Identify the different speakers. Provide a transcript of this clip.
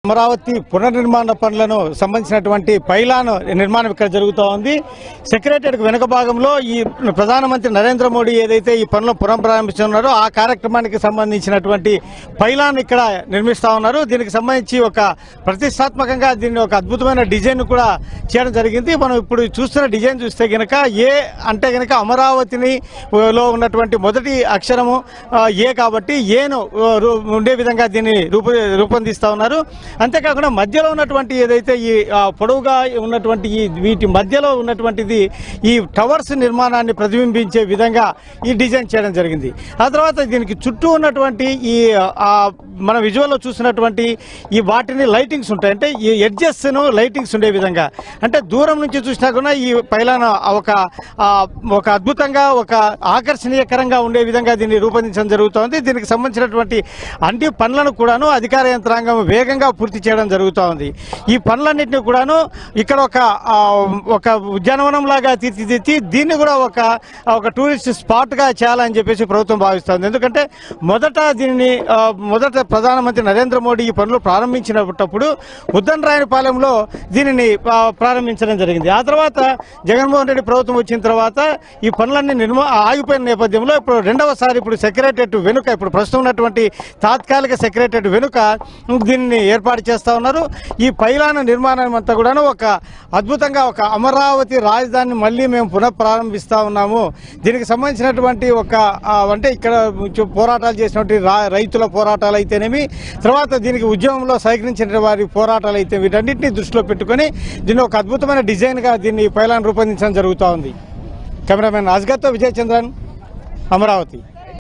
Speaker 1: అమరావతి పునర్నిర్మాణ పనులను సంబంధించినటువంటి పైలాన్ నిర్మాణం ఇక్కడ జరుగుతూ ఉంది. సెక్రటేరియట్ వెనుక భాగంలో ఈ ప్రధానమంత్రి నరేంద్ర మోడీ ఏదైతే ఈ పనులు పునఃప్రారంభిస్తున్నారో ఆ కార్యక్రమానికి సంబంధించినటువంటి పైలాన్ ఇక్కడ నిర్మిస్తా ఉన్నారు. దీనికి సంబంధించి ఒక ప్రతిష్టాత్మకంగా దీన్ని ఒక అద్భుతమైన డిజైన్ కూడా చేయడం జరిగింది. మనం ఇప్పుడు చూస్తున్న డిజైన్ చూస్తే గనక ఏ అంటే గనక అమరావతిని లో ఉన్నటువంటి మొదటి అక్షరము ఏ కాబట్టి ఏను ఉండే విధంగా దీన్ని రూపొందిస్తా ఉన్నారు. అంతేకాకుండా మధ్యలో ఉన్నటువంటి ఏదైతే ఈ పొడవుగా ఉన్నటువంటి వీటి మధ్యలో ఉన్నటువంటిది ఈ టవర్స్ నిర్మాణాన్ని ప్రతిబింబించే విధంగా ఈ డిజైన్ చేయడం జరిగింది. ఆ తర్వాత దీనికి చుట్టూ ఉన్నటువంటి ఈ మన విజువల్లో చూసినటువంటి ఈ వాటిని లైటింగ్స్ ఉంటాయి. అంటే ఈ ఎడ్జెస్ లైటింగ్స్ ఉండే విధంగా అంటే దూరం నుంచి చూసినా కూడా ఈ పైలాన్ ఒక అద్భుతంగా ఒక ఆకర్షణీయకరంగా ఉండే విధంగా దీన్ని రూపొందించడం జరుగుతోంది. దీనికి సంబంధించినటువంటి అన్ని పనులను కూడాను అధికార యంత్రాంగం వేగంగా పూర్తి చేయడం జరుగుతూ ఉంది. ఈ పనులన్నింటినీ కూడాను ఇక్కడ ఒక ఉద్యానవనం లాగా తీర్చిదిద్ది దీన్ని కూడా ఒక టూరిస్ట్ స్పాట్ గా చేయాలని చెప్పేసి ప్రభుత్వం భావిస్తోంది. ఎందుకంటే మొదట ప్రధానమంత్రి నరేంద్ర మోడీ ఈ పనులు ప్రారంభించినప్పుడు ఉద్దండరాయనిపాలెంలో దీనిని ప్రారంభించడం జరిగింది. ఆ తర్వాత జగన్మోహన్ రెడ్డి ప్రభుత్వం వచ్చిన తర్వాత ఈ పనులన్నీ ఆగిపోయిన నేపథ్యంలో ఇప్పుడు రెండవసారి ఇప్పుడు సెక్రటేరియట్ వెనుక ఇప్పుడు ప్రస్తుతం ఉన్నటువంటి తాత్కాలిక సెక్రటేరియట్ వెనుక దీన్ని ఏర్పాటు చేస్తా ఉన్నారు. ఈ పైలాన్ నిర్మాణం అంతా కూడా ఒక అద్భుతంగా ఒక అమరావతి రాజధానిని మళ్ళీ మేము పునఃప్రారంభిస్తా ఉన్నాము. దీనికి సంబంధించినటువంటి అంటే ఇక్కడ పోరాటాలు చేసినటువంటి రైతుల పోరాటాలు అయితేనేమి, తర్వాత దీనికి ఉద్యమంలో సహకరించిన వారి పోరాటాలు అయితే వీటన్నింటినీ దృష్టిలో పెట్టుకుని దీన్ని ఒక అద్భుతమైన డిజైన్ గా దీన్ని పైలాన్ రూపొందించడం జరుగుతూ ఉంది. కెమెరామెన్ అజ్గర్తో విజయచంద్రన్, అమరావతి.